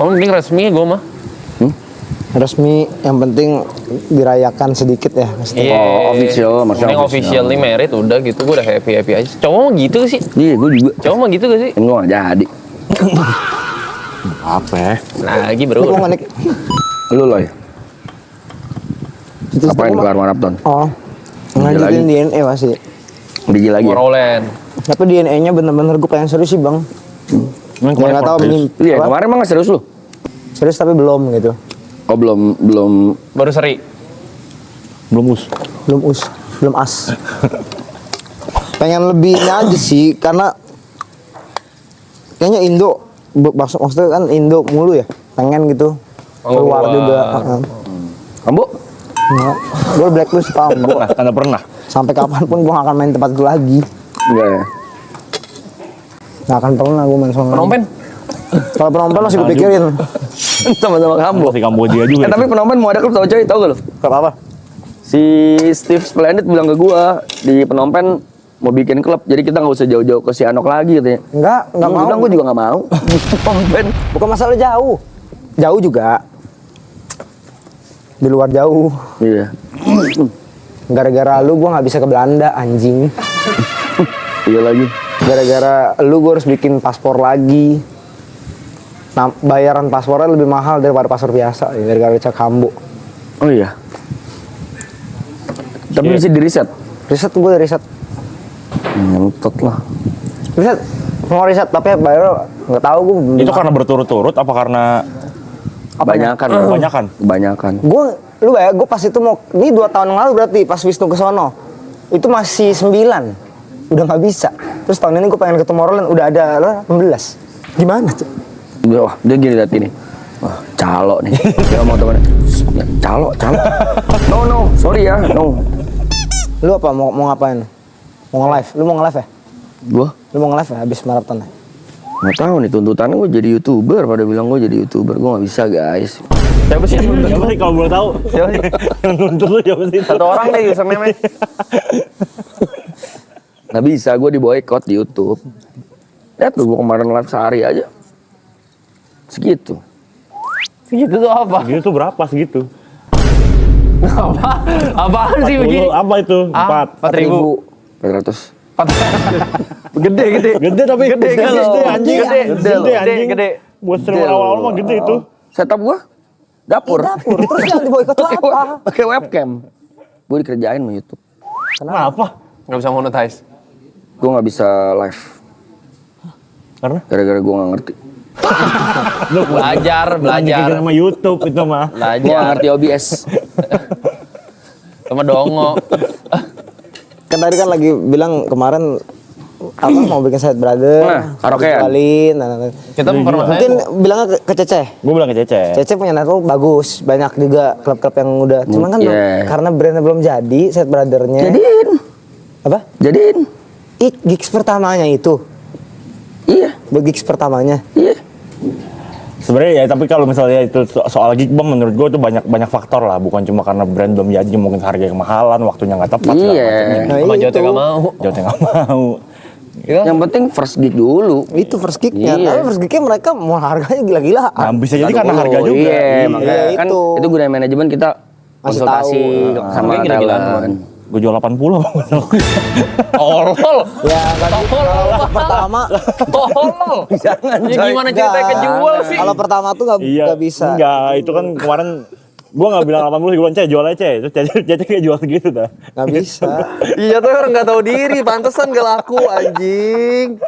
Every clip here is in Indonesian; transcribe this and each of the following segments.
Oh, mending resmi gue mah. Resmi, yang penting dirayakan sedikit ya. Iya. Official, maksudnya Mending officially married udah gitu, gue udah happy aja. Cowok mah gitu sih. Iya, gue juga. Cowok mah gitu gak sih? Gue gak jadi. Apa ya? Lagi Lu bro. mau ngenik? Lu loh ya? Apain keluar maraton? Oh, nganjutin DNA masih. Biji lagi ya? Morolen. Tapi DNA-nya bener-bener gue pengen serius sih bang. Emang Gue nggak tahu Iya, kemarin emang gak serius lu? serius tapi belum gitu. Oh, belum. Baru seri. belum us. Belum as. Pengen lebihnya aja sih karena kayaknya Indo maksudnya kan Indo mulu ya. Pengen gitu. Keluar juga. Ambo? Nggak. Gue blacklist Pak Ambo. Karena pernah. Sampai kapanpun gue gak akan main tempat itu lagi. Enggak ya? Gak akan pernah gue main sama Penompen. Kalau penonton masih gue pikirin. Sama-sama Kambo. Masih Kamboja juga. Tapi Penompen mau ada klub tau coy, tau gak lu? Klub apa? Si Steve Splendid bilang ke gua di Penompen mau bikin klub, jadi kita nggak usah jauh-jauh ke Sianok lagi katanya. Enggak mau. Bilang gua juga nggak mau. Di Penompen. Bukan masalah jauh. Jauh juga. Di luar jauh. Iya. Gara-gara lu gue nggak bisa ke Belanda anjing. Iya lagi. Gara-gara lu gue harus bikin paspor lagi. Nah, bayaran paspornya lebih mahal daripada paspor biasa gara-gara cek Kambo. Oh iya. Tapi bisa di riset. Riset gue udah riset. Nyentot lah. Riset. Mau riset tapi bayar nggak tahu gue. Itu karena berturut-turut apa karena Kebanyakan. Lu bayar gue pas itu mau ini 2 tahun yang lalu berarti pas Wisnu ke sono. Itu masih 9. Udah nggak bisa. Terus tahun ini gue pengen ketemu Roland udah ada 18. Gimana tuh? Wah, dia gini liat ini. Wah, calo nih. Dia ngomong temennya. Ya, calo. No, sorry ya, no. Lu apa mau ngapain? Mau nge-live? Lu mau nge-live ya? Gua Lu mau nge-live ya habis maraton ya? nggak tahu nih tuntutannya gue jadi YouTuber, pada bilang gue jadi YouTuber, gue nggak bisa guys. Siapa sih? siapa sih kalau boleh tahu? Siapa sih? Yang nuntut lu siapa sih? Satu orang deh username-nya. Nggak bisa, gue di boykot di YouTube. Ya tuh gue kemarin live sehari aja. Segitu. Segitu tuh apa? Segitu tuh berapa segitu? Apaan sih 40, begini? apa itu? 4. 4.000. 400. Gede. Gede tapi Gede anjing. anjing. Gede. Buat streamer awal-awal mah gede itu. Setup gue dapur. Terus yang di boykot tuh apa? Pakai webcam. Gue dikerjain sama YouTube. Kenapa? Nggak bisa monetize. Gue nggak bisa live. Karena? Gara-gara gue nggak ngerti. Belajar. Sama YouTube itu mah. Gue nggak Belajar. ngerti OBS. Sama dongo. Kan tadi kan lagi bilang kemarin apa mau bikin side brother, Nah, karaokean. jualin, Kita mungkin bilangnya ke Cece. Gue bilang ke Cece. Cece punya network bagus, banyak juga klub-klub yang udah. Cuman kan Yeah. karena brandnya belum jadi, side brothernya. Jadiin. Apa? Jadiin. Gigs pertamanya itu, Iya. gigs pertamanya. Iya. Sebenarnya ya, tapi kalau misalnya itu soal gig bom, menurut gue itu banyak faktor lah, bukan cuma karena brand belum jadi, mungkin harga yang kemahalan, waktunya nggak tepat segala Iya. macamnya. Sama Jotnya nggak mau. Jauhnya nggak mau. Yang penting first gig dulu. Itu first gignya. Iya. Tapi first gignya mereka mau harganya gila-gilaan. Nah, bisa jadi karena 120. harga juga. Iya, makanya Iya, kan itu. itu gunanya manajemen kita Masih konsultasi tahu. sama Harganya gila-gilaan, talent. Gue jual 80 apa nggak salah. Tolol. Ya kan kalau pertama Tolol. Jangan, Ya coy. gimana ceritanya kejual sih? Kalau pertama tuh nggak bisa. Enggak, itu kan kemarin gue nggak bilang 80, gue bilang Cek jual aja Cek. Terus Cek kayak jual segitu dah. Nggak bisa. Iya tuh orang nggak tahu diri, pantesan gak laku anjing.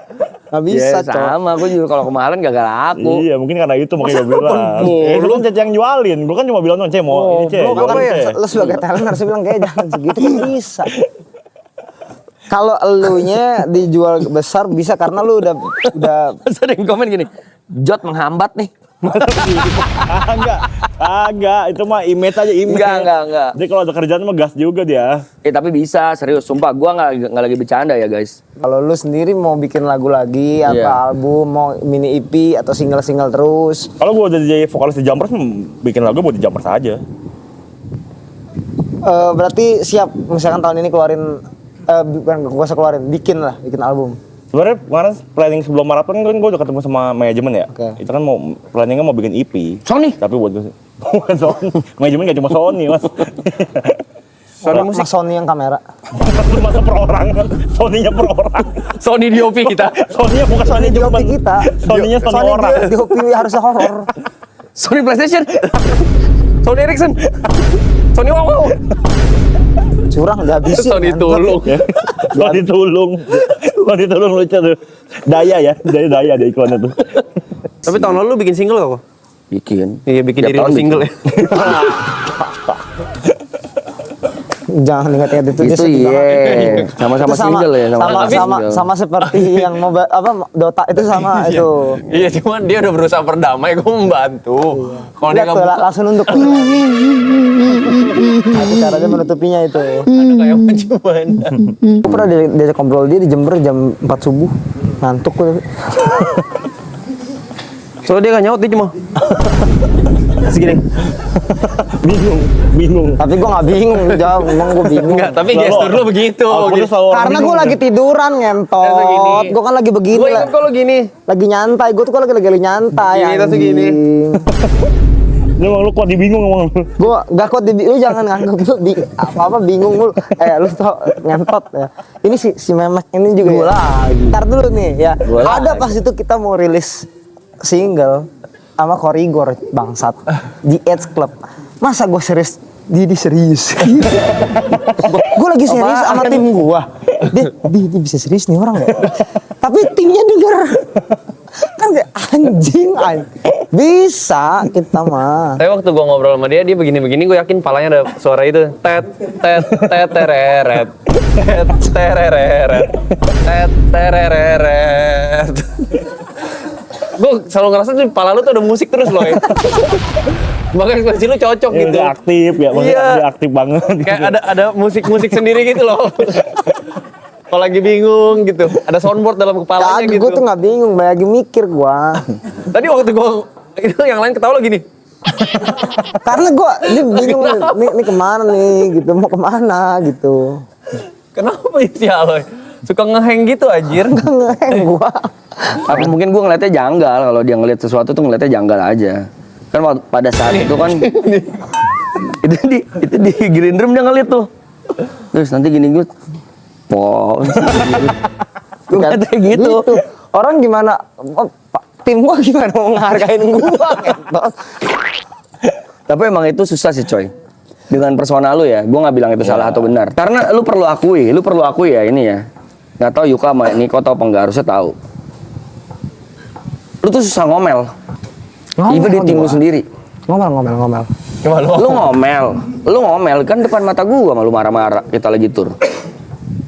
Nggak bisa, Iya, sama, gue juga kalau kemarin gagal laku. Iya, mungkin karena itu makanya gue bilang. Itu kan Cek yang jualin. Gue kan cuma bilang Cek mau ini Cek. belum Jual apa aja, ya? Cek. Lo sebagai talent harus bilang kayak jangan segitu kan bisa. Kalau elunya dijual besar bisa karena lu udah Terus ada yang komen gini, Jot menghambat nih. Agak, itu mah image aja image. Enggak. Jadi kalau ada kerjaan mah gas juga dia. Tapi bisa, serius. Sumpah, gue nggak lagi bercanda ya guys. kalau lu sendiri mau bikin lagu lagi Iya. apa album mau mini EP atau single terus Kalau gue udah jadi vokalis di Jumpers, bikin lagu buat di Jumpers aja. berarti siap misalkan tahun ini keluarin bukan gak usah keluarin bikin album. Sebenarnya kemarin planning sebelum maraton kan gue udah ketemu sama manajemen ya. Oke. Itu kan planningnya mau bikin EP. Sony. Tapi buat gue bukan Sony. Manajemen gak cuma Sony mas. Sony musik. Mas Sony yang kamera. Masa per orang. Sony-nya per orang. Sony di OP kita. Sony-nya bukan Sony Di cuma OP kita. Sony-nya Sony orang. Di OP harusnya horor. Sony PlayStation. Sony Ericsson. Sony Wow. Curang udah habisin. Sony kan. Tulung. Sony Tulung. Sony Tulung lucu tuh. Daya ya. Daya deh iklannya tuh. Tapi tahun lalu lu bikin single gak kok? Bikin. Iya bikin Tiap diri tahun lu single bikin. ya. Jangan ingat-ingat itu. Itu sedih banget. iya. Sama-sama Itu single ya. sama single. seperti yang mau Dota itu sama itu. Iya cuman dia udah berusaha berdamai, gue membantu. Kalau dia Lihat tuh, nggak langsung nunduk. Itu caranya menutupinya itu. ada kayak macam Aku pernah diajak ngobrol dia di Jember jam 4 subuh. Ngantuk gue. Soalnya dia nggak nyaut, dia cuma segini. Bingung. Tapi gue gak bingung jawab, emang gue bingung. Enggak, tapi gestur lu begitu. Aku tuh selalu orang Karena gue bingung lagi ya. tiduran Kayak ngentot. segini. Gue kan lagi begini. Gue ingat kalau gini. Lagi nyantai. Gue tuh kan lagi nyantai. Gini, terus segini. Lu emang lu kuat dibingung emang lu. Gue gak kok lu jangan nganggap lu apa bingung lu. Lu tau ngentot ya. Ini si Memek ini juga Gua ya. lagi. Ntar dulu nih ya. Gua Ada lagi. pas itu kita mau rilis single sama Korigor bangsat di Edge Club. Masa gue serius? Dia serius. Gue lagi serius sama tim gue. Dia bisa serius nih orang ya. Tapi timnya denger. Kan kayak anjing. Bisa kita mah. Tapi waktu gue ngobrol sama dia begini-begini, gue yakin palanya ada suara itu. Tet, tet, tet, tereret. Tet, tereret. Tet, tereret. Gue selalu ngerasa tuh pala lu tuh ada musik terus loh. Makanya ekspresi lu cocok Ya, gitu. dia aktif ya, maksudnya Iya. dia aktif banget. Kayak ada musik-musik sendiri gitu loh. Kalau lagi bingung gitu, ada soundboard dalam kepalanya Kagak, gitu. gue tuh gak bingung, lagi mikir gue. Tadi waktu gue itu yang lain ketawa lo gini. Karena gue ini bingung nih kemana nih gitu, mau kemana gitu. Kenapa sih Aloy? Suka ngeheng gitu anjir. Ngeheng gue. Apa mungkin gue ngeliatnya janggal, kalau dia ngeliat sesuatu tuh ngeliatnya janggal aja. Kan pada saat itu kan itu di green room dia ngeliat tuh. Terus nanti gini gue gue ngeliatnya gitu. Orang gimana, tim gue gimana mau ngehargain gue. Tapi emang itu susah sih coy. Dengan persona lu ya, gue nggak bilang itu salah atau benar. Karena lu perlu akui ya ini ya. Nggak tahu Yuka sama Niko tau apa nggak, harusnya tahu. Lu tuh susah ngomel. Even di tim lu sendiri. Ngomel. Lu ngomel kan depan mata gua malu marah-marah kita lagi tur.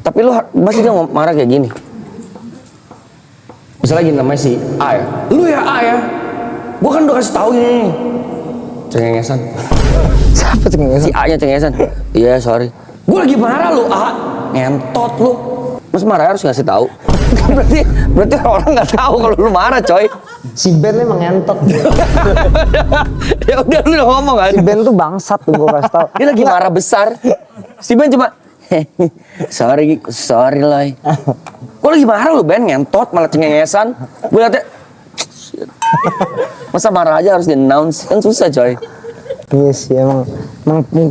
Tapi lu pasti dia marah kayak gini. Misalnya gini namanya si A ya. Lu ya A ya. Gua kan udah kasih tahu ini. Cengengesan. Siapa Si A nya cengengesan. Iya sorry. Gua lagi marah lu A. Ngentot lu. Mas marah harus ngasih tahu. berarti orang nggak tahu kalau lu marah coy. Si Ben emang ngentot. Ya udah lu udah ngomong kan. Si Ben tuh bangsat tuh gue kasih tau. Dia lagi marah besar. Si Ben cuma sorry Loy. Kok lagi marah lu Ben, ngentot malah cengengesan. Gue liatnya masa marah aja harus di-announce, kan susah coy. Iya sih emang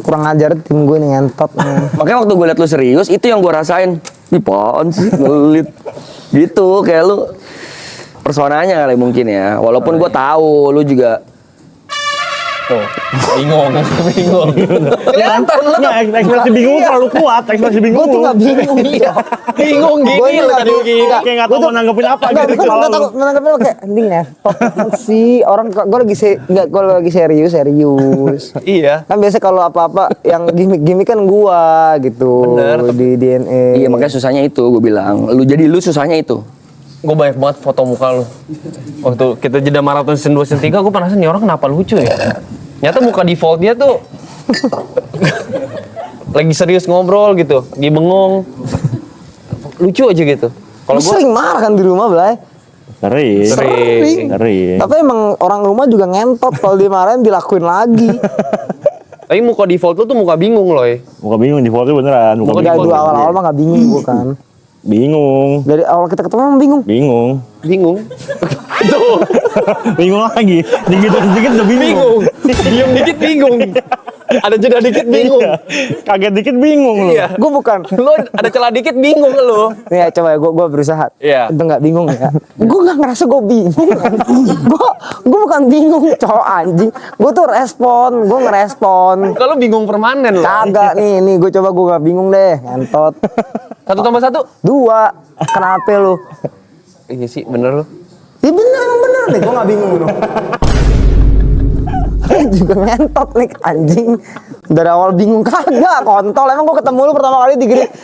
kurang ajar tim gue nih ngentot. Makanya waktu gue liat lu serius, itu yang gue rasain. Ih apaan sih, ngelit. Gitu, kayak lu personanya kali mungkin ya. Walaupun gue tahu lu juga Tuh, bingung. Kelihatan lu. Nggak, ekspresi bingung terlalu kuat, ekspresi bingung. Gue tuh gak bingung. Iya. Bingung Gue gini tuh lo tadi gini. Kayak nggak tahu mau nanggepin apa gitu di kepala Gue lu. takut menanggapnya lo kayak anjing ngentot sih orang. Gue lagi serius. Iya. Kan biasa kalau apa-apa yang gimmick kan gua gitu. Bener. Di DNA. iya makanya susahnya itu gue bilang. Lu susahnya itu. Gue banyak banget foto muka lu. Waktu kita jeda maraton season 2 season 3, gue penasaran nih orang kenapa lucu ya. Nyata muka default dia tuh lagi serius ngobrol gitu, lagi bengong. Lucu aja gitu. Kalau sering marah kan di rumah Blay. Sering. Tapi emang orang rumah juga ngentot kalau dimarahin dilakuin lagi. Tapi muka default lu tuh muka bingung loh. Muka bingung defaultnya beneran. Muka Udah default. dua awal-awal mah gak bingung gua kan. Bingung. Dari awal kita ketemu emang bingung. Bingung. Bingung. Tuh, Bingung lagi. Dikit-dikit udah bingung. diam dikit bingung. Ada jeda dikit bingung. Iya. Kaget dikit bingung lu. Iya. Gue bukan. Lo ada celah dikit bingung lo. Nih ya, coba ya, gue berusaha. Iya. Itu nggak bingung ya. Gue nggak ngerasa gue bingung. Gue bukan bingung, cowok anjing. Gue tuh respon, gue ngerespon. Kalau bingung permanen lo. Kagak nih gue coba gue nggak bingung deh, ngentot. 1+1. 2. Kenapa lu? Iya sih, bener lo. Ya bener, emang bener nih, gue gak bingung dong. Juga ngentot nih anjing. Dari awal bingung kagak, kontol. Emang gue ketemu lu pertama kali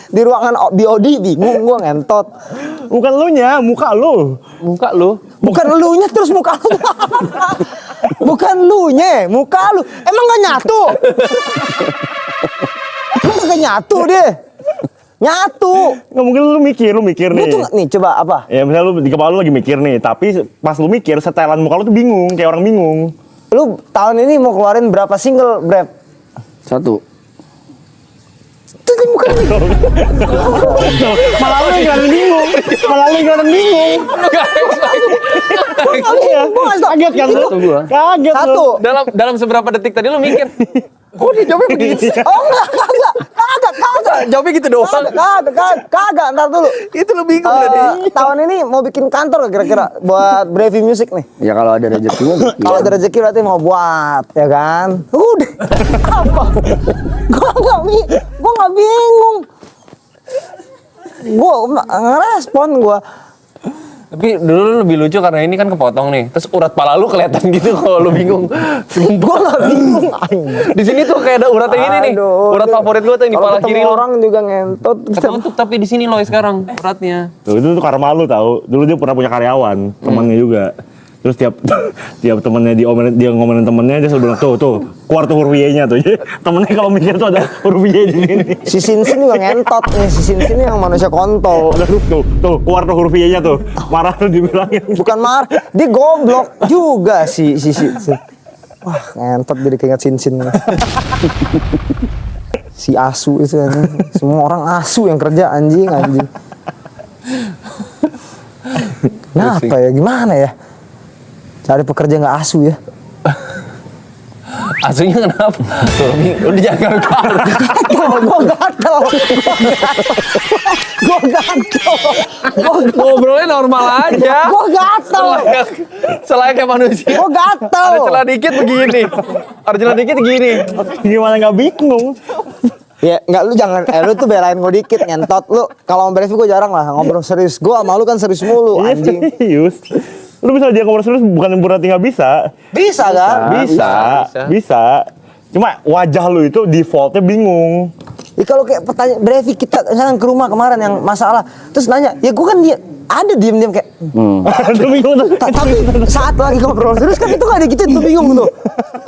di ruangan BOD, bingung gue ngentot. Bukan lu nya, muka lu. Muka lo. Bukan elunya terus muka lu tuh apa? Bukan lunya, muka lu. Emang gak nyatu? Emang gak nyatu deh. Nyatu. Nggak mungkin lu mikir Lu nih. tuh nih coba apa? Ya misalnya lu di kepala lu lagi mikir nih, tapi pas lu mikir setelan muka lu tuh bingung, kayak orang bingung. Lu tahun ini mau keluarin berapa single, Brep? 1. Itu di muka lu. Malah lu yang bingung. Malah lu yang bingung. Iya. Kaget kan lu? Gua. Kaget lu. Satu. Dalam seberapa detik tadi lo mikir? Kok dia jawabnya begitu? Oh enggak, kagak. Jawabnya gitu doang. Kagak, ntar dulu. Itu lo bingung tadi. Tahun ini mau bikin kantor gak kira-kira buat Brevi Music nih? Ya kalau ada rezekinya. Kalau ada rezeki berarti mau buat, ya kan? Udah. Apa? Gua nggak bingung. Gua ngerespon gua. Tapi dulu lebih lucu karena ini kan kepotong nih. Terus urat pala lu kelihatan gitu kalau lu bingung. Gua nggak bingung. Di sini tuh kayak ada urat yang ini nih. Aduh, Urat favorit gua tuh yang di kalau pala ketemu kiri lu. orang juga ngentot. Ketutup tapi di sini loh sekarang uratnya. Tuh, itu tuh karma lu tahu. Dulu dia pernah punya karyawan, temannya juga. Terus tiap temennya dia ngomelin temennya, dia selalu bilang tuh keluar tuh huruf Y-nya tuh. Jadi temennya kalau mikir tuh ada huruf Y di sini. Si Sinsin juga ngentot nih. Si Sinsin yang manusia kontol. Tuh keluar tuh huruf Y-nya tuh. Marah tuh dibilangin. Bukan marah, dia goblok juga si. Wah, ngentot jadi keinget Sinsin. Si asu itu anjing. Semua orang asu yang kerja anjing. Kenapa ya? Gimana ya? Cari pekerja nggak asu ya? Asunya kenapa? Tuh, udah jangan Gue gatel. ngobrolnya normal aja. Gue gatel. Selayaknya manusia. Gue gatel. Ada celah dikit begini. Ada celah dikit begini. Gimana nggak bingung? Ya nggak, lu jangan, lu tuh belain gue dikit ngentot. Lu kalau sama Brevi gue jarang lah ngobrol serius. Gue sama lu kan serius mulu Iya, anjing. serius. Lu bisa dia ngobrol serius bukan berarti nggak bisa. Bisa kan? Bisa. Cuma wajah lu itu defaultnya bingung. Ya kalau kayak pertanyaan Brevi, kita misalnya ke rumah kemarin yang masalah, terus nanya, ya gue kan dia ada diem kayak. Lu bingung tuh. Tapi saat lagi ngobrol serius kan itu gak ada gitu, tuh bingung tuh.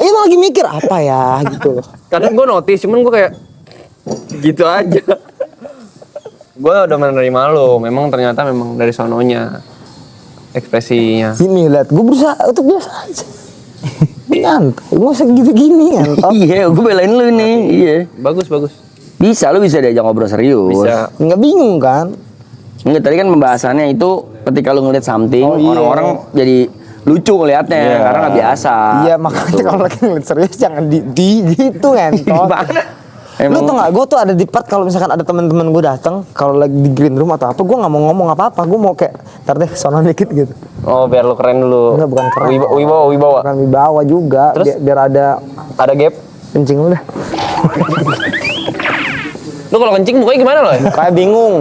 Itu lagi mikir apa ya gitu. Kadang gue notice, cuman gue kayak gitu aja. Gue udah menerima lo, memang ternyata memang dari sononya ekspresinya. Ini lihat, gue berusaha untuk biasa aja. Nyantai, gue usah gitu gini nyantai. Iya, gue belain lu nih. Iya. Bagus. Bisa, lu bisa diajak ngobrol serius. Bisa. Nggak bingung kan? Enggak, tadi kan pembahasannya itu ketika lu ngeliat something, Oh, iya. orang-orang jadi lucu ngeliatnya karena nggak biasa. Iya makanya kalau lagi ngeliat serius jangan di gitu ngentot. Lu tau gak, gue tuh ada di part kalau misalkan ada teman-teman gue datang, kalau lagi di green room atau apa, gue nggak mau ngomong apa-apa, gue mau kayak ntar deh sono dikit gitu. Oh, biar lu keren dulu. Enggak, bukan keren. Wibawa. Bukan wibawa juga, Terus? biar ada Ada gap. kencing lu dah. Lu kalau kencing mukanya gimana lo? Kayak bingung.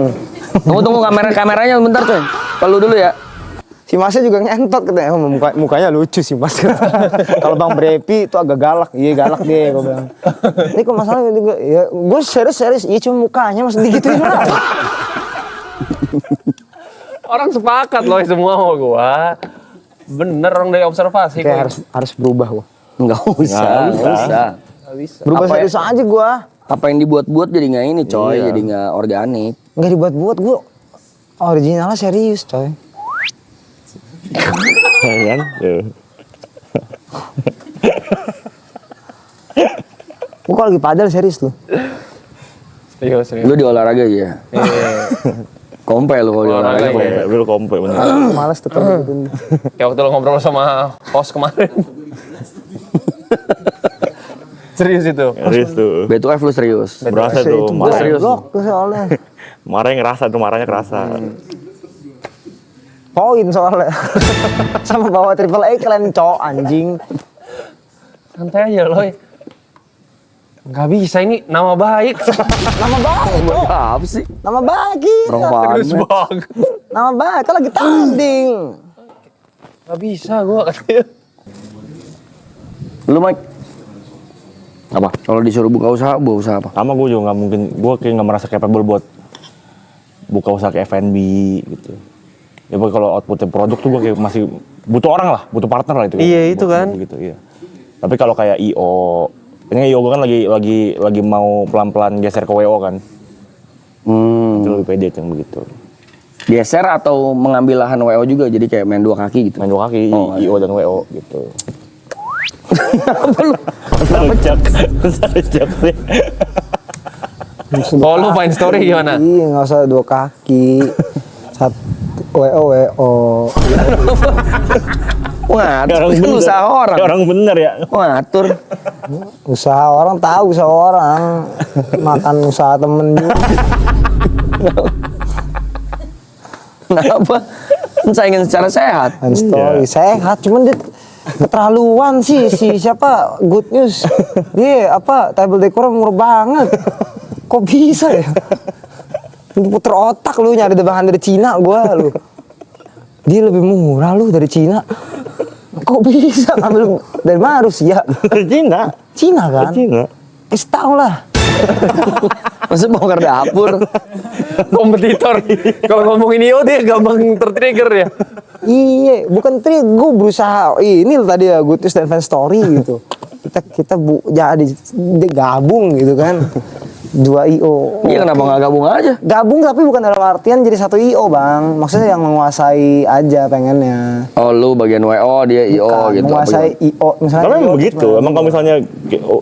Tunggu kameranya bentar coy. Kalau dulu ya. Si Masnya juga ngentot katanya, mukanya lucu sih Mas. Kalau Bang Brepi itu agak galak, iya galak dia gue bilang. Ini kok masalahnya juga, ya gue serius, iya cuma mukanya mas digituin lah. Orang sepakat loh semua sama gua. Bener orang dari observasi. Kayak harus berubah gue. Enggak usah. Nggak bisa. Berubah Apa ya? serius aja gue. Apa yang dibuat-buat jadi nggak ini coy, jadi nggak organik. Nggak dibuat-buat gue. Originalnya serius coy. Ya kan? Gue kalau lagi padel serius lu. Serius. Lu di olahraga aja. Iya. Kompe lu kalau di olahraga. Olahraga, iya. Real kompe bener. Males tuh kalau gitu. Kayak waktu lo ngobrol sama host kemarin. Serius itu. Serius tuh. B2F lu serius. Berasa tuh, Itu marah. goblok tuh soalnya. Marahnya ngerasa tuh, marahnya kerasa. Poin soalnya. Sama bawa triple A kalian cowok anjing. Santai aja loh. Nggak bisa ini nama baik. Nama baik, Buat Cok. apa sih? Nama baik iya. Orang Serius pamer. banget. Nama baik, kan lagi tanding. Nggak bisa gua katanya. Lu Mike? Apa? Kalau disuruh buka usaha apa? Sama gue juga nggak mungkin, gue kayak nggak merasa capable buat buka usaha ke F&B gitu. Ya pokoknya kalau outputnya produk tuh gue kayak masih butuh orang lah, butuh partner lah itu. Iya, itu kan. Gitu, iya. Tapi kalau kayak IO, ini IO gue kan lagi mau pelan-pelan geser ke WO kan. Itu lebih pede tuh yang begitu. Geser atau mengambil lahan WO juga jadi kayak main dua kaki gitu. Main dua kaki, Oh, IO dan WO gitu. Apa lu? Sejak sih. Kalau lu Fine Story gimana? Iya, nggak usah dua kaki. Satu WO. Wah, Kayak itu bener. usaha orang. Kayak orang bener ya. Wah, atur. Usaha orang tahu usaha orang. Makan usaha temen juga. Kenapa? Kan saingin secara sehat. And story sehat, cuman dia keterlaluan sih si siapa Good News. Dia apa table decor murah banget. Kok bisa ya? Lu puter otak lu nyari bahan dari Cina gua lu. Dia lebih murah lu dari Cina. Kok bisa ngambil dari mana Rusia? Cina. Cina kan? Cina. Kasih tau lah. Maksud bongkar dapur. Kompetitor. Kalau ngomongin IO dia gampang tertrigger ya. Iya, bukan gue berusaha. Ini loh tadi ya Good News dan Fan Story gitu. Kita jadi dia gabung gitu kan. 2 IO. Iya, kenapa nggak gabung aja? Gabung tapi bukan dalam artian jadi 1 IO bang. Maksudnya yang menguasai aja pengennya. Oh, lu bagian WO, dia IO Bukan, gitu. menguasai IO misalnya. Tapi emang IO begitu. cuma- Emang kalau misalnya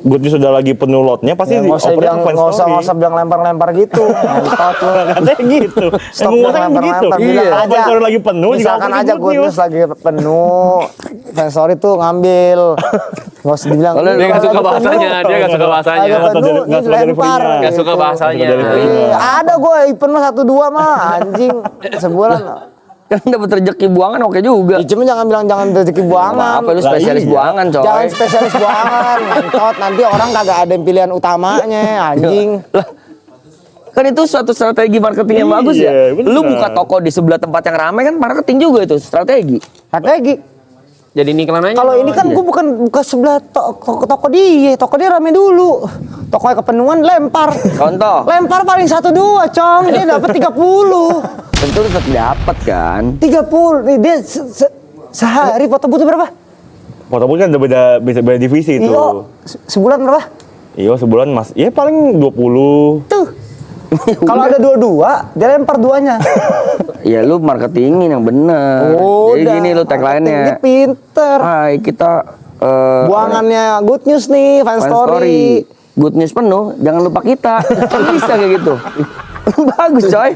Good News sudah lagi penuh lotnya pasti Ya, nggak usah dioper bilang ke Fans nggak Story. usah bilang lempar-lempar gitu. Entot lu. Katanya gitu. Stop Emang bilang ngomongnya begitu. lempar-lempar. Bilang Kalau aja. Fans Story lagi penuh juga Misalkan oper ke aja Good News lagi penuh. Fan Story tuh ngambil. Nggak usah dibilang. Kalau Dia nggak suka lagi bahasanya, penuh. dia nggak suka bahasanya. Agak penuh, Nggak ini suka dilempar. delivery-nya. Nggak suka gitu. bahasanya. Iya, ada gue event mah 1-2 mah anjing sebulan. Kan dapat rezeki buangan oke juga. Ya, cuma jangan bilang jangan rezeki buangan. Apa lu Lah, spesialis iya. buangan, coy. Jangan spesialis buangan, ngentot. Nanti orang kagak ada yang pilihan utamanya, anjing. Lah, kan itu suatu strategi marketing yang Iya, bagus ya. bener. Lu buka toko di sebelah tempat yang ramai kan marketing juga itu strategi. Strategi. Jadi iklan aja. Kalau ini kan gue bukan buka sebelah toko dia rame dulu. Tokonya kepenuhan lempar. Contoh, Lempar paling 1-2, Cong. Dia dapat 30. tentu lu tetap dapat kan. 30. Nih dia sehari foto butuh berapa? Foto kan udah beda divisi itu. Iyo, sebulan berapa? Iya sebulan mas, ya paling 20. Tuh. Kalau ada 22, dia lempar 2-nya. Ya lu marketingin yang bener. Jadi gini lu tagline-nya. Dia pinter. Hai, kita Buangannya Good News nih, Fan Fan Story. Good News penuh, jangan lupa kita. Bisa kayak gitu. Bagus coy.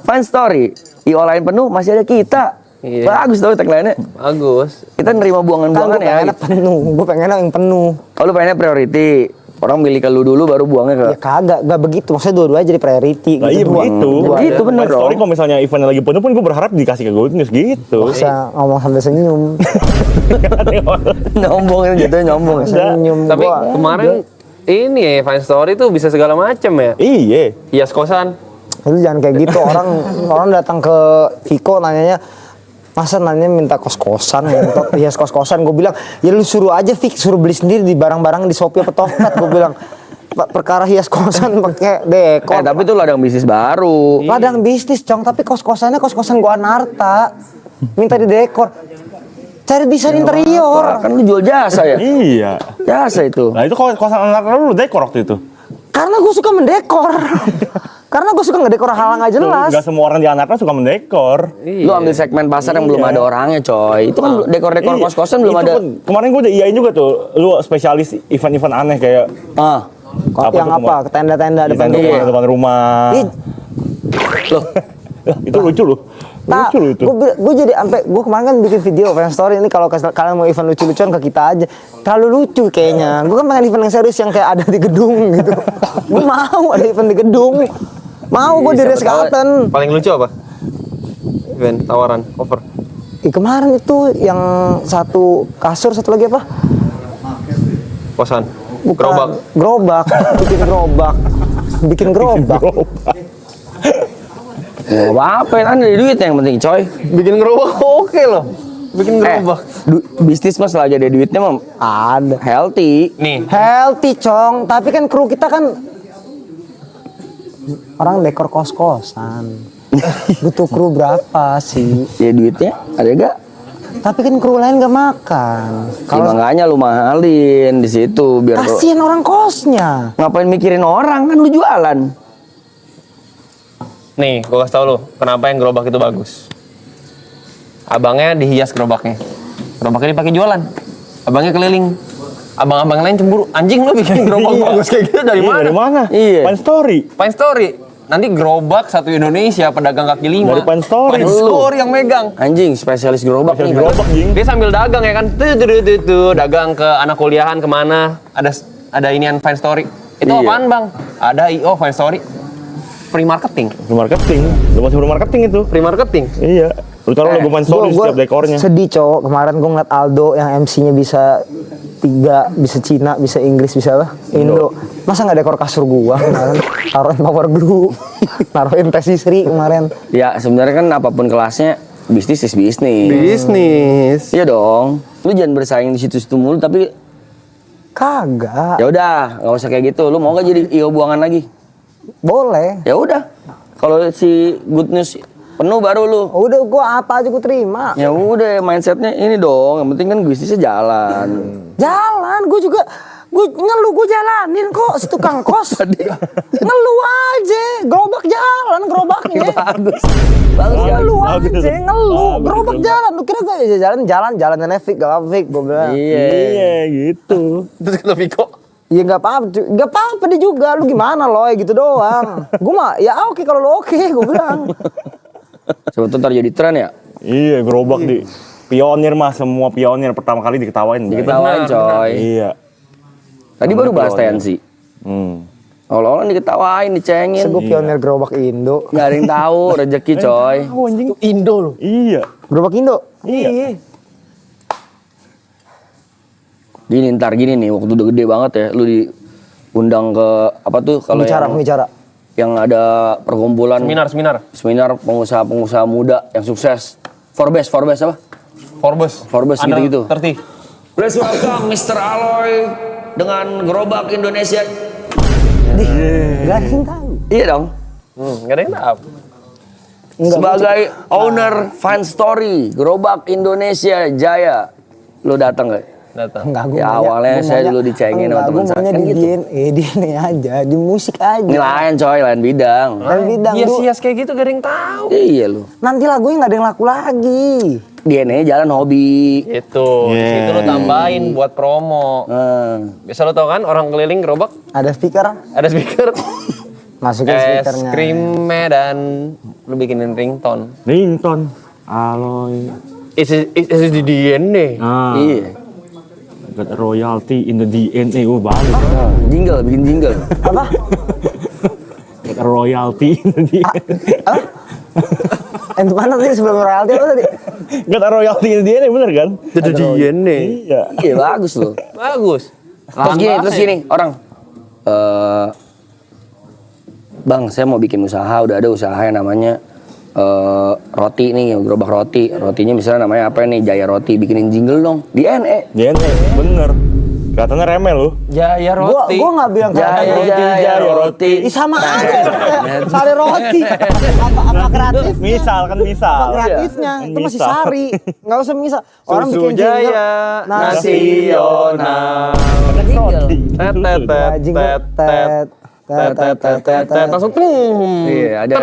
Fan Story, IO lain penuh, masih ada kita. Iya. Bagus tau tagline-nya. Bagus. Kita nerima Kan buangan-buangan gue ya. pengennya penuh, gue pengennya yang penuh. Oh lu pengennya priority. Orang milih ke lu dulu baru buangnya Ya ke. kagak, gak begitu. Maksudnya dua-duanya jadi priority. Lah iya Dua. begitu. Begitu bener Fans dong. Story kalau misalnya eventnya lagi penuh pun gue berharap dikasih ke Good News gitu. Bisa ngomong sambil senyum. Nyombong itu jatuhnya nyombong. Senyum Tapi gua. kemarin ini ya Fine Story tuh bisa segala macam ya. Iya. Hias kosan. Lu jangan kayak gitu. Orang datang ke Viko nanyanya, masa nanya minta kos-kosan, ngentot, hias kos-kosan. Gue bilang, ya lu suruh aja Fik, suruh beli sendiri di barang-barang di Shopee atau Tokped. Gue bilang, perkara hias kosan pakai dekor. Tapi itu ladang bisnis baru. Ladang bisnis, Cong, tapi kos-kosannya kos-kosan gua Anarta. Minta di dekor. Cari desain interior. Kan lu jual jasa ya? Iya. Jasa itu. Nah itu kalau kosan anak lu dekor waktu itu. Karena gue suka mendekor. Karena gue suka ngedekor hal nggak jelas. Gak semua orang di anaknya suka mendekor. Lu ambil segmen pasar yang belum ada orangnya coy. Itu kan dekor-dekor Iya. kos-kosan belum Itu ada. pun, kemarin gue udah iyain juga tuh. Lu spesialis event-event aneh kayak Ah, Yang tuh, apa? Tenda-tenda depan depan rumah. depan rumah. Ih, Loh, Itu lucu loh. Nah, Lucu loh itu. gue jadi sampai gue kemarin kan bikin video fan story ini kalau kalian mau event lucu-lucuan ke kita aja. Terlalu lucu kayaknya. Gue kan pengen event yang serius yang kayak ada di gedung gitu. Gue mau ada event di gedung. Mau gue di Res Carlton. Paling lucu apa? Event tawaran offer. Kemarin itu yang satu kasur, satu lagi apa? Kosan. Bukan. Gerobak. Gerobak. Bikin gerobak. Bikin gerobak. Gak apa-apa, kan ada duit yang penting coy. Bikin gerobak oke loh. Bikin gerobak. Bisnis mas lagi ada duitnya mah Ada. healthy. Nih, Healthy, Cong. Tapi kan kru kita kan orang dekor kos-kosan. Butuh kru berapa sih? Ya duitnya ada gak? Tapi kan kru lain gak makan. Kalau makanya lu mahalin di situ biar lu, Kasihan orang kosnya. ngapain mikirin orang kan lu jualan. nih, gua kasih tau lu kenapa yang gerobak itu bagus. Abangnya dihias gerobaknya. Gerobaknya dipakai jualan. Abangnya keliling. Abang-abang lain cemburu. Anjing lu bikin gerobak bagus kayak gitu dari Iya, mana? dari mana? Iya. Fun story. Fine Story. Nanti gerobak satu Indonesia pedagang kaki lima. Dari Fine Story. Fine Story yang megang. Anjing spesialis gerobak nih. Gerobak jing. Dia sambil dagang ya kan. Tuh, dagang ke anak kuliahan kemana. Ada inian Fine Story. Itu Iya. apaan bang? Ada IO Fine Story. Free marketing. Marketing. Udah masuk marketing itu. Free marketing. Iya. Lu taruh logo Fun story Gua setiap dekornya. sedih, cowok. Kemarin gue ngeliat Aldo yang MC-nya bisa 3, bisa Cina, bisa Inggris, bisa apa? Indo. Masa nggak dekor kasur gua kemarin? Taruhin power glue, taruhin tes istri kemarin. Ya sebenarnya kan apapun kelasnya bisnis is bisnis. Bisnis. Iya dong. Lu jangan bersaing di situ-situ mulu tapi Kagak. ya udah nggak usah kayak gitu. Lu mau gak jadi IO buangan lagi? Boleh. Ya udah. Kalau si good news penuh baru lu. Udah gua apa aja gua terima. Ya udah mindsetnya ini dong. Yang penting kan bisnisnya jalan. Jalan, gue juga ngeluh gue jalanin kok si tukang kos. Ngeluh aja, gerobak jalan gerobaknya. Bagus. Bagus kan? Ngeluh Bagus. aja, ngeluh. Bagus Gerobak itu. jalan, lu kira gue jalan dan Epic, gak Epic, gue bilang. Iya. Iya gitu. Terus kata Viko. Iya gak apa-apa dia juga, lu gimana loh gitu doang. Gue mah, ya oke kalau lu oke, gue bilang. Coba tuh ntar jadi tren ya. Iya, gerobak di pionir mah, semua pionir pertama kali diketawain. Bray. Diketawain coy. Iya. Tadi baru bahas TNC. Orang-orang diketawain, dicengin. Gue pionir gerobak Indo. Gak ada yang tahu rezeki coy. Itu Indo loh. Iya. Gerobak Indo? Iya. Gini ntar gini nih, waktu udah gede banget ya, lu diundang ke apa tuh kalau Pembicara. yang ada perkumpulan Seminar. pengusaha-pengusaha muda yang sukses. Forbes apa? Forbes Under gitu-gitu. 30. Please welcome Mr. Aloy dengan gerobak Indonesia. Gak ada yang tahu. Iya dong. Gak ada yang tahu. Sebagai owner Fun Story gerobak Indonesia Jaya, lu datang gak? Datang. Enggak, Ya, awalnya saya dulu dicengin sama teman saya, Gue maunya kan di gitu. DNA aja, di musik aja. Ini lain coy, lain bidang. Dan bidang lu, Hias-hias kayak gitu gak ada yang tahu. Iya lu. nanti lagunya nggak ada yang laku lagi. DNA jalan hobi. Itu, di situ lu tambahin buat promo. Biasa lu tau kan orang keliling gerobak Ada speaker, ada speaker. masukin speakernya. Krimnya dan lu bikinin ringtone. Ringtone. Aloy. Itu di DNA. Ah. Iya. Got royalty in the DNA. Oh, bagus. Jingle, bikin jingle. Apa? Got royalty in the DNA. Yang mana tadi sebelum royalty apa tadi? Got royalty in the DNA, bener kan? Itu di DNA. Iya. Iya bagus loh. Bagus. Terus gini orang. Bang, saya mau bikin usaha, udah ada usaha yang namanya roti nih, gerobak roti. Rotinya misalnya namanya apa nih? Jaya Roti. Bikinin jingle dong. DNA. DNA, bener. Kelihatannya remeh lu. Jaya Roti. Gua nggak bilang Jaya Roti. Ih, sama aja. Sari roti. Apa kreatif? Misal kan misal. Apa kreatifnya? Iya. Itu masih Misal. sari. Nggak usah misal. Orang Susu bikin jingle. Jaya Nasional. Roti. Tet Nah, jingle tet. langsung tung. Iya, ada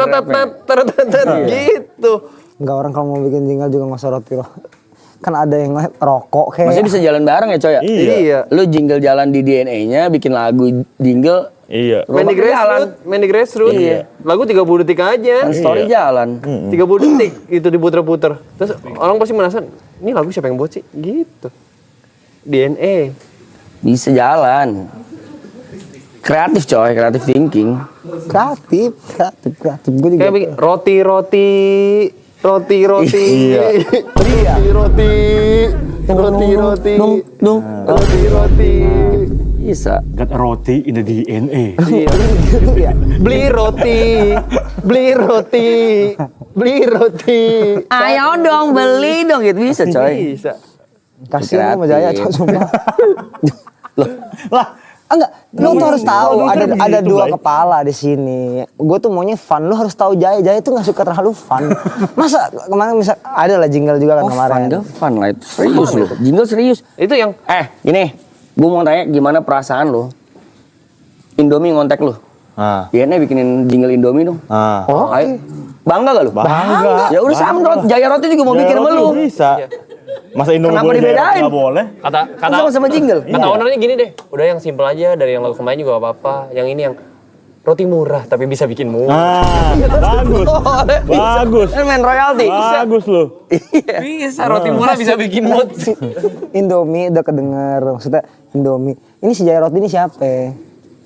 Tet gitu. Enggak, orang kalau mau bikin jingle juga nggak usah roti loh. kan ada yang rokok kayak. Maksudnya bisa jalan bareng ya coy ya? Iya. Lu jingle jalan di DNA-nya, bikin lagu jingle. Iya. Main di grassroots. Iya. Lagu 30 detik aja. Kan story jalan. 30 detik itu diputer-puter. Terus orang pasti penasaran, ini lagu siapa yang buat sih? Gitu. DNA. Bisa jalan. Kreatif coy, kreatif thinking. kreatif. Gue juga. Kayak bikin roti. Iya. Roti. Bisa. Got a roti in the DNA. Iya. Gitu ya. Beli roti. Ayo dong beli dong gitu bisa coy. Bisa. Kasihan sama Jaya Kreatif. cok sumpah. Lah, Enggak, lu tuh harus tahu ada gitu, dua Bay. kepala di sini. Gue tuh maunya fun, lu harus tahu Jaya tuh nggak suka terlalu fun. Masa kemarin misal ada lah jingle juga kan Oh kemarin. fun lah itu. Serius lu. Jingle serius. Itu yang Gini. Gue mau tanya gimana perasaan lu. Indomie ngontek lu. DNA bikinin jingle Indomie dong. Oh, Ayo. Bangga gak lu? Bangga. Ya udah sama Jaya Roti juga mau bikin sama lu. Bisa. Masa Indomie Kenapa boleh dibedain? Nggak boleh. kata Kan sama-sama jingle. Kata ownernya gini deh, udah yang simple aja dari yang lagu kemarin juga gak apa-apa. Yang ini yang roti murah tapi bisa bikin murah. Bagus. Bagus. Kan main royalty. Bagus lu. Bisa roti murah bisa bikin mood. Indomie udah kedenger. Maksudnya Indomie. Ini si Jaya Roti ini siapa?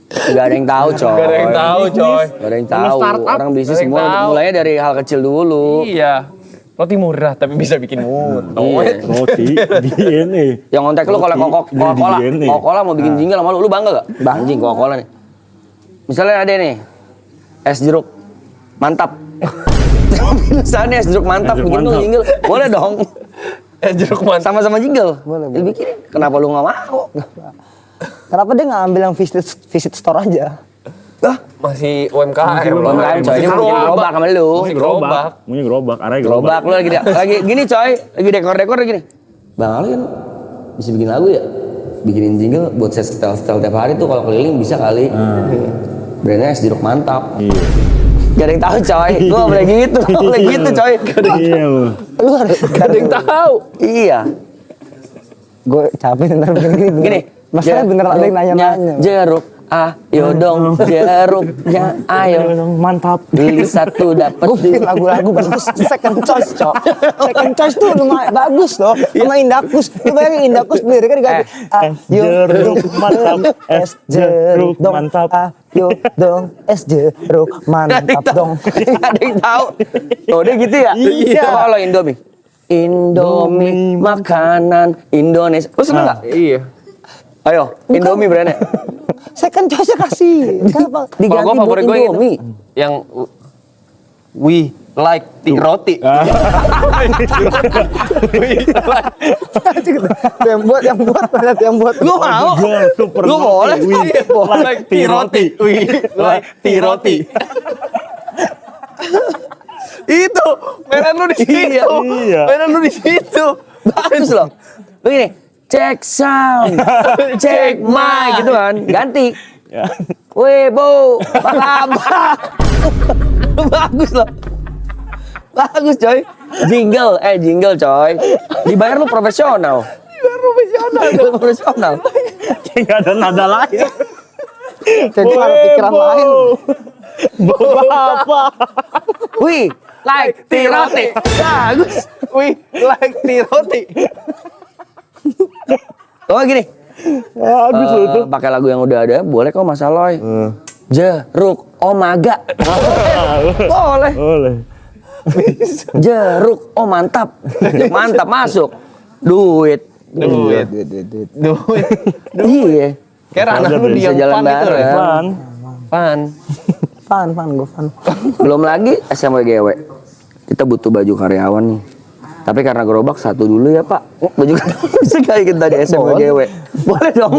Gak ada yang tahu coy. Gak ada yang tahu coy. Gak ada yang tahu. startup, Orang bisnis gak ada yang semua tahu. mulainya dari hal kecil dulu. Iya. Roti murah tapi bisa bikin mood. Iya. Roti DNA. Yang kontak lu kalau Roti Coca-Cola, DNA. Coca-Cola mau bikin jingle sama lu bangga gak? Anjing Coca-Cola nih. Misalnya ada nih, es jeruk mantap. Misalnya es jeruk mantap, Es jeruk bikin dong mantap. jingle. Boleh dong. Jeruk mantap. Sama-sama jingle. Boleh, Lu bikin, kenapa lu gak mau? Kenapa dia nggak ambil yang visit store aja? Masih UMKM. UMKM coy, ini mau bikin gerobak sama lu. Masih gerobak. Maunya gerobak, arahnya Gerobak lu lagi gini coy, lagi dekor gini. Bang Ali kan bisa bikin lagu ya? Bikinin jingle buat saya setel tiap hari tuh kalau keliling bisa kali. Brandnya es jeruk mantap. Iya. Gak ada yang tahu coy, gua gak boleh gitu, gak boleh gitu coy. Iya lu. Lu harus Gak ada yang tahu. Iya. gue capek ntar begini. Gini. Masalahnya bener ada yang nanya-nanya. Jeruk, ayo dong, jeruknya, ayo. Mantap. Beli satu dapat Gue bikin lagu-lagu bagus second choice cok. Second choice tuh lumayan bagus loh. Sama Indakus. Lu bayangin Indakus liriknya diganti. jeruk mantap, es jeruk dong. mantap. Ayo dong es jeruk mantap dong. Gak ada yang tahu. Oh dia gitu ya? Iya. Coba kalau Indomie. Indomie makanan Indonesia. Lu seneng gak? Iya. Ayo, Indomie brandnya. Second choice kasih. Kenapa? Kalau Diganti gue buat favorit gue Indomie. yang we like roti. yang buat yang buat. Lu mau? Super Lu boleh? Like roti. We like roti. Itu mainan lu di situ. Iya. Mainan lu di situ. Bagus loh. Begini, check sound, check mic gitu kan. Ganti. Weh, Bo, apa kabar? Bagus loh. Bagus coy. Jingle coy. Dibayar lu profesional. Dibayar profesional. Nggak ada nada lain. Jadi nggak ada pikiran lain. Bapak. Wih, like roti. Bagus. We like roti. Oh gini. Bagus lu itu. Pakai lagu yang udah ada, boleh kok Mas Aloy. Jeruk omaga. Boleh. Boleh. Jeruk, oh mantap. Mantap masuk. Duit. Iya. Kayak ranah lu di Bisa yang jalan fun itu bareng. ya. Pan. Fun. Gue fun. Belum lagi SMWGW. Kita butuh baju karyawan nih. Tapi karena gerobak satu dulu ya Pak. Baju karyawan sekali kita di SMWGW. Boleh dong.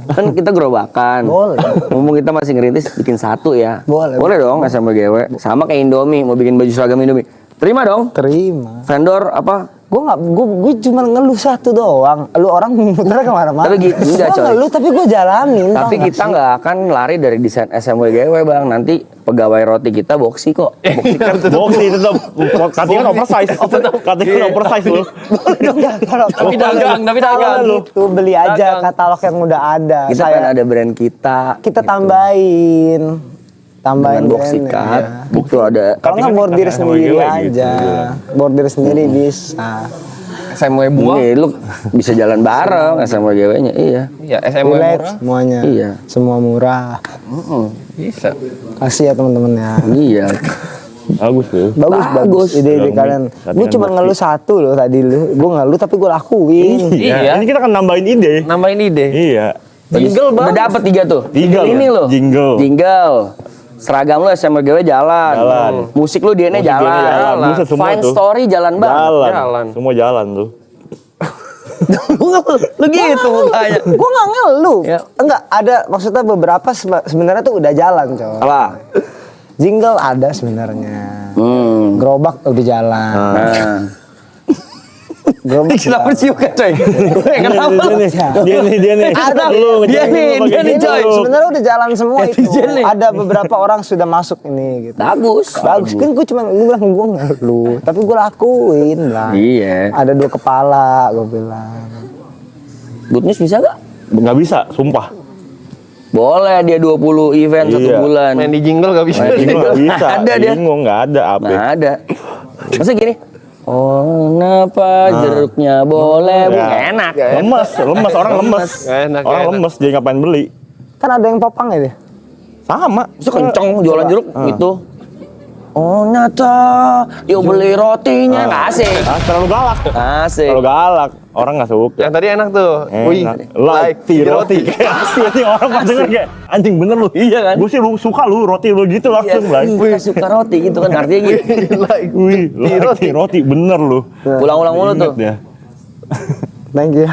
Kan kita gerobakan. Boleh. Mumpung kita masih ngerintis bikin satu ya. Boleh. Boleh dong SMWGW. Sama kayak Indomie mau bikin baju seragam Indomie. Terima dong. Terima. Vendor apa? Gue cuma ngeluh satu doang. Lu orang muter kemana-mana. Tapi gitu, enggak, Gua coy. ngeluh tapi gue jalanin. Tapi tau kita sih? nggak akan lari dari desain SMWGW bang. Nanti pegawai roti kita boksi kok. Boksi kan. Boxy tetap katingan oversize. Katingan oversize lu. Ya, kalau Tapi dagang, tapi dagang. Kalau gitu beli aja Dagang. katalog yang udah ada. Kita kan ada brand kita. Kita tambahin Dengan boksi brandnya. cut. Itu ada. Kalau nggak Cutting-nya bordir sama sendiri gue aja. gitu. Bordir sendiri bisa. SMW buah. Nih lu bisa jalan bareng SMWGW-nya. Iya. Iya, SMW Relax murah. semuanya. Iya. Semua murah. Bisa. Kasih ya teman-teman ya. Iya. Bagus tuh. Bagus, bagus ide-ide Yang kalian. latihan Gue cuma boxing. ngeluh satu loh tadi lu. Gue ngeluh tapi gue lakuin. Iya. Ini kita akan nambahin ide. Nambahin ide. Iya. Jingle Udah bang. dapet 3 tuh. Jingle Ini ya? loh. Jingle. Seragam lu SMWGW jalan. Jalan. Musik lu DNA Musik jalan. DNA jalan. Buset, semua Fine tuh. Story jalan bang. Jalan. Semua jalan tuh. Lu gitu mukanya. Gue nggak ngeluh. Ya. Enggak, ada maksudnya beberapa sebenarnya tuh udah jalan, coy. Apa? Jingle ada sebenarnya. Gerobak udah jalan. Nah. Gerobak Kenapa sih juga coy? Kenapa lu? Dia nih. Ada. Lu Dia ngejengin nih, lu dia pakai nih, jingle coy. lu. Sebenarnya udah jalan semua itu. Netizen nih. Ada beberapa orang sudah masuk ini gitu. Bagus. Bagus kan gue cuma gue bilang gue ngeluh, tapi gue lakuin lah. Iya. Ada 2 kepala gue bilang. Good News bisa gak? Nggak bisa, sumpah. Boleh dia 20 event 1 Iya. bulan. Main di jingle gak bisa. Main di Jingle nggak bisa. Ada dia. Bingung nggak ada apa. Nah ada. Masa gini? Oh, kenapa jeruknya boleh? Bu, Ya. nggak enak. Lemes orang lemes. Nggak enak, Orang nggak enak. lemes jadi ngapain beli? Kan ada yang popang ya dia. Sama. Itu kenceng jualan jeruk gitu. Oh, nyata. Yuk beli rotinya. Nggak asik. Terlalu galak. Asik. Terlalu galak. Orang nggak suka. Yang tadi enak tuh. Wih, like roti. Pasti anjing orang pas denger kayak anjing bener lu. Iya kan? Gue sih lu suka lu roti lu gitu Iya, langsung like. kita suka roti gitu kan artinya gitu. Wih, like roti bener lu. Ulang-ulang mulu tuh. Ingat ya. Thank you.